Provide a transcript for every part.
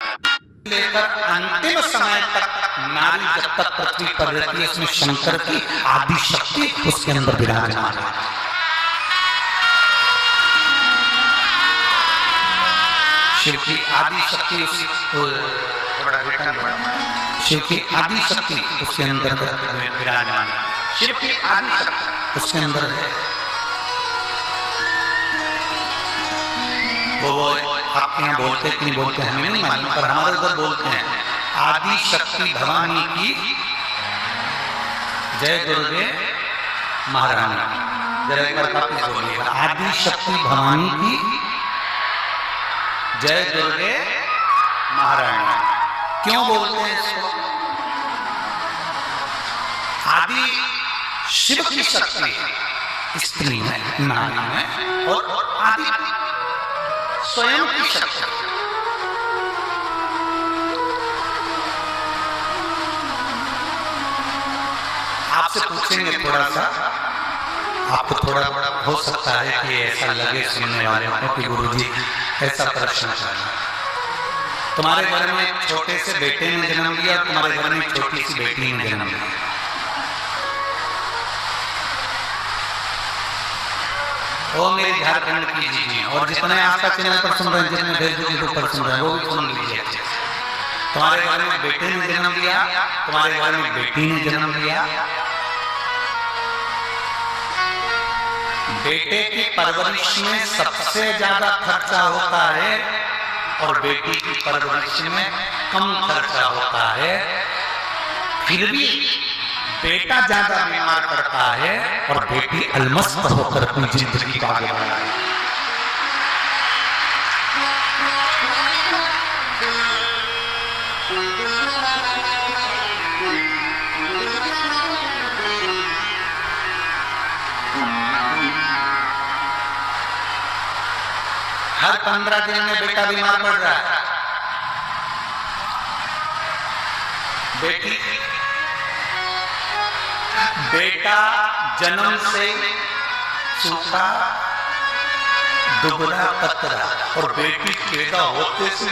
लेकर अंतिम समय तक नारी जब तक पृथ्वी पर रहती है, इसमें शंकर की आदि शक्ति उसके अंदर विराजमान है। शिव की आदि शक्ति शिव की आदि शक्ति उसके अंदर विराजमान है। शिव की आदि शक्ति उसके अंदर है। वो आपके यहाँ बोलते कि नहीं बोलते हमें नहीं मालूम, पर हमारे उधर बोलते हैं आदि शक्ति भवानी की जय दुर्गे महारानी। जरा एक बार काफी बोलिएगा, आदि शक्ति भवानी की जय दुर्गे महारानी। क्यों बोलते हैं इसको? आदि शिव की शक्ति स्त्री में, नारी में, और आदि स्वयं की शक्ति। आपसे पूछेंगे थोड़ा सा, आपको थोड़ा हो सकता है कि ऐसा लगे सुनने वाले को कि गुरुजी ऐसा प्रश्न करना, तुम्हारे घर में छोटे से बेटे ने जन्म लिया, तुम्हारे घर में छोटी सी बेटी ने जन्म लिया, वो मेरी झारखंड की जी, और जितने आस्था चैनल पर सुन रहे हैं, जितने फेसबुक पर सुन रहे हैं, वो भी सुन लीजिए। तुम्हारे घर में बेटे ने जन्म लिया, तुम्हारे घर में बेटी ने जन्म लिया, बेटे की परवरिश में सबसे ज्यादा खर्चा होता है और बेटी की परवरिश में कम खर्चा होता है। फिर भी बेटा ज्यादा बीमार करता है और बेटी अलमस्त होकर अपनी जिंदगी को आगे बढ़ाती है। हर 15 दिन में बेटा बीमार पड़ रहा है। बेटा जन्म से सूखा दुबला पतला, और बेटी पैदा होते से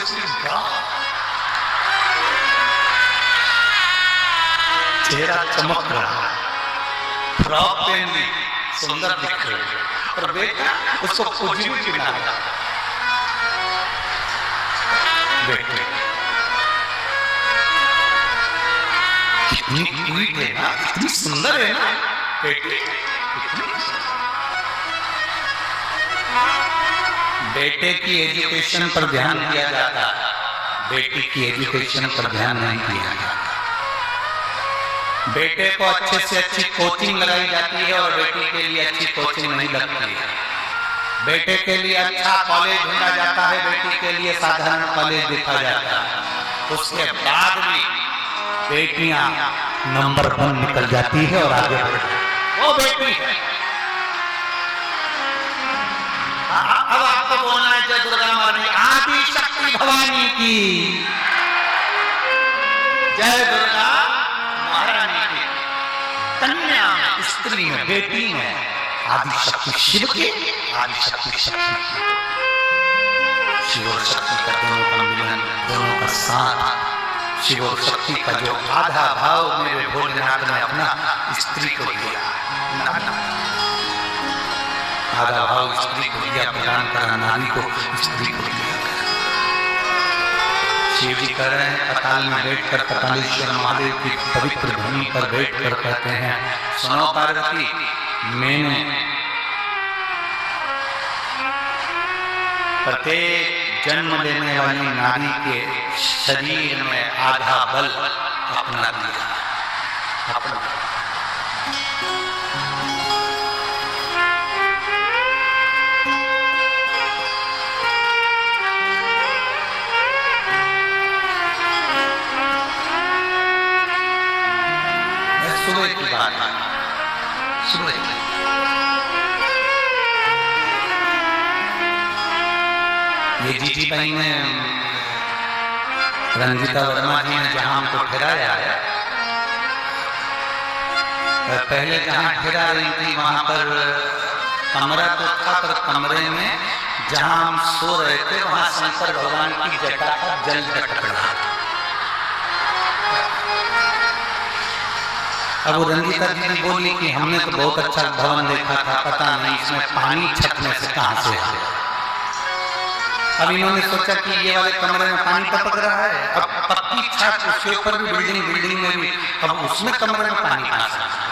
चेहरा चमक रहा, फ्रॉक पहन ली, सुंदर दिख रही, और बेटा उसको कुछ भी चिन्हा बेटे कितनी क्यूट है ना, कितनी सुंदर है ना बेटे। बेटे की एजुकेशन पर ध्यान दिया जाता, बेटी की एजुकेशन पर ध्यान नहीं दिया जाता। बेटे को अच्छे से अच्छी कोचिंग लगाई जाती है और बेटी के लिए अच्छी कोचिंग नहीं लगती है। बेटे के लिए अच्छा कॉलेज ढूंढा जाता है, बेटी के लिए साधारण कॉलेज देखा जाता है। उसके बाद भी बेटियां नंबर 1 निकल जाती है और आगे बढ़ती, वो बेटी है। अब आपको बोलना है जय दुर्गा महारानी, आदि शक्ति भवानी की जय दुर्गा महारानी की। कन्या स्त्री में, बेटी में आदि शक्ति शिव की, आदि शक्ति शक्ति की। शिव और शक्ति का दोनों का मिलन, दोनों का साथ, शिव और शक्ति का जो आधा भाव मेरे भोलेनाथ ने अपना स्त्री को दिया, आधा भाव स्त्री को दिया, प्रदान करा नारी को, स्त्री को दिया। शिव जी कह रहे हैं पताल में बैठकर पतालेश्वर महादेव की पवित्र भूमि पर बैठकर कहते हैं, सुनो पार्वती, मैंने प्रत्येक जन्म लेने वाली नारी के शरीर में आधा बल अपना दिया, अपना। सुबह की बात है, सुबह ये जीजी भाई ने, रंजिता वर्मा जी ने जहां हमको ठहराया है, पहले जहां ठहरा रही थी वहां पर कमरा तो था, पर कमरे में जहां हम सो रहे थे वहां शंकर भगवान की जटा का जल टपक रहा था। अब वो रंजीता जी ने बोली कि हमने तो बहुत अच्छा भवन देखा था, पता नहीं इसमें पानी छपने से कहां से आया। अब इन्होंने सोचा कि ये वाले कमरे में पानी टपक रहा है, अब पक्की छत उसके ऊपर भी बिल्डिंग में भी, अब उसमें कमरे में पानी कहां से आया।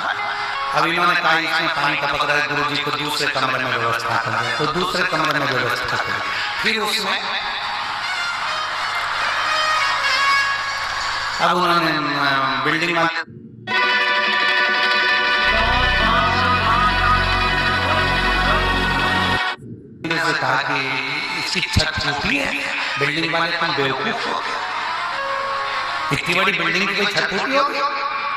अब इन्होंने कहा इसमें पानी टपक रहा है, गुरुजी को दूसरे कमरे में व्यवस्था कर, तो दूसरे कमरे में व्यवस्था कर। फिर उसमें अब उन्होंने बिल्डिंग में कहा कि इसकी छत टूटी है, बिल्डिंग वाले तुम बेवकूफ हो, इतनी बड़ी बिल्डिंग की कोई छत टूटी होगी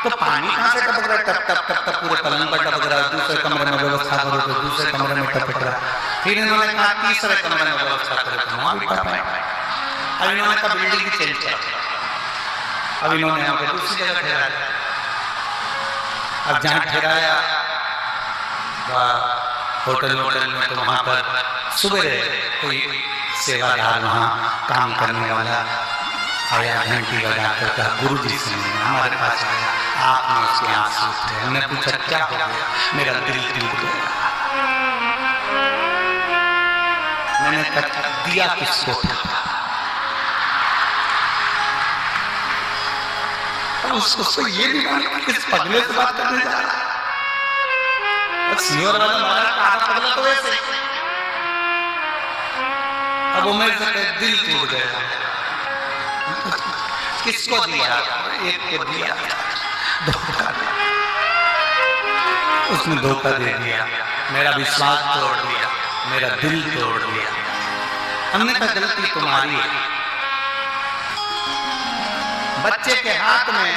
तो पानी कहां से टपक रहा है, टप टप टप टप पूरे पलंग पर टपक रहा है, दूसरे कमरे में व्यवस्था करो तो दूसरे कमरे में टपक रहा है। फिर इन्होंने कहा तीसरे कमरे में व्यवस्था करो तो वहां भी टपक रहा है। अब इन्होंने कहा बिल्डिंग की चेंज कर, अब इन्होंने यहाँ पे दूसरी जगह ठहराया। अब जहाँ ठहराया होटल में, तो वहां पर सुबह कोई सेवादार वहाँ काम करने वाला आया, घंटी बजाकर कहा गुरुजी से हमारे पास आया, आपने उसके आंसू थे। हमने पूछा क्या हो गया, मेरा दिल टूट गया। मैंने कहा दिया किसको था, उसको ये भी मालूम किस पगले से बात करने जा रहा है। सियोर वाला महाराज का आधा पगला तो वैसे, अब वो मेरे से दिल टूट गया। किसको दिया, एक को दिया, धोखा, उसने धोखा दे दिया, मेरा विश्वास तोड़ दिया, मेरा दिल तोड़ दिया। हमने कहा गलती तुम्हारी है। बच्चे के हाथ में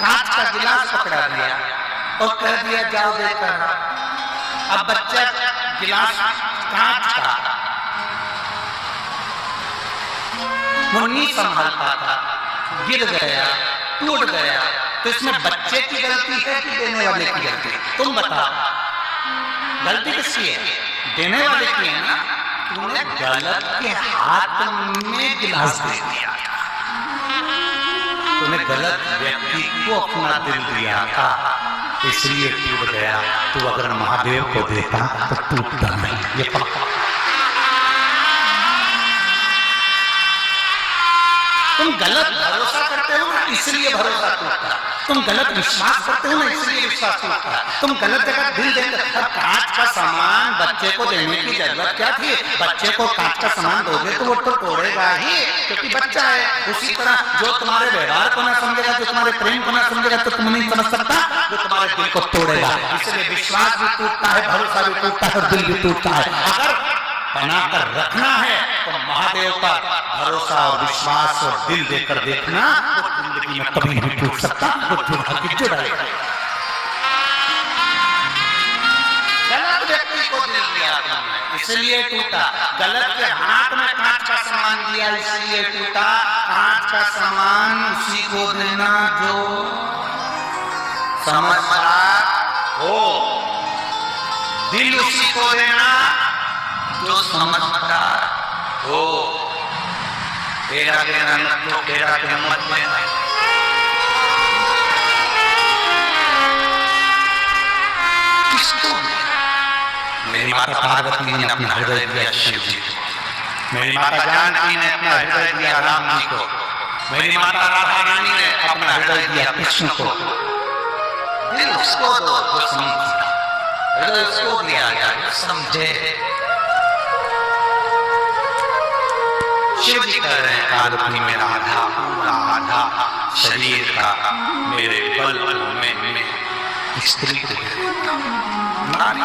कांच का गिलास पकड़ा दिया और कह दिया जाओ देकर। अब बच्चा गिलास कांच का वो नहीं संभाल पाता, गिर गया, टूट गया, तो इसमें बच्चे की गलती है कि देने वाले की गलती? तुम बताओ, गलती किसकी है? देने वाले की है ना। तुमने गलत के हाथ में गिलास दे दिया, तूने गलत व्यक्ति को अपना दिल दिया था, इसलिए टूट गया। तू अगर महादेव को देता तो टूटता नहीं, ये पक्का। तुम गलत भरोसा करते हो ना, इसलिए भरोसा टूटता। तुम गलत विश्वास करते हो ना, इसलिए विश्वास टूटता। तुम गलत जगह दिल देते। अब कांच का सामान बच्चे को देने की जरूरत क्या थी? बच्चे को कांच का सामान दोगे तो वो तो तोड़ेगा ही, क्योंकि बच्चा है। उसी तरह जो तुम्हारे व्यवहार को ना समझेगा, जो तुम्हारे प्रेम को ना समझेगा, तो तुम नहीं समझ सकता, वो तुम्हारे दिल को तोड़ेगा। इसलिए विश्वास भी टूटता है, भरोसा भी टूटता है और दिल भी टूटता है। अगर बनाकर रखना है तो महादेव का भरोसा और विश्वास और दिल देकर देखना, वो जिंदगी में कभी नहीं टूट सकता, वो जुड़ा के जुड़ा रहेगा। गलत व्यक्ति को दिल दिया तुमने, इसलिए टूटा। गलत के हाथ में कांच का सामान दिया, इसलिए टूटा। कांच का सामान उसी को देना जो समझदार हो, दिल उसी को देना जो समझदार हो। तेरा देना न तो तेरा के मत देना। किसको? मेरी माता पार्वती ने अपना हृदय दिया शिव जी को, मेरी माता जानकी ने अपना हृदय दिया राम जी को, मेरी माता राधा रानी ने अपना हृदय दिया कृष्ण को। दिल उसको दो जो समझे, हृदय उसको दिया गया जो समझे। शिव जी कह रहे हैं पार्वती मेरा आधा पूरा आधा शरीर का मेरे बल में स्त्री को नारी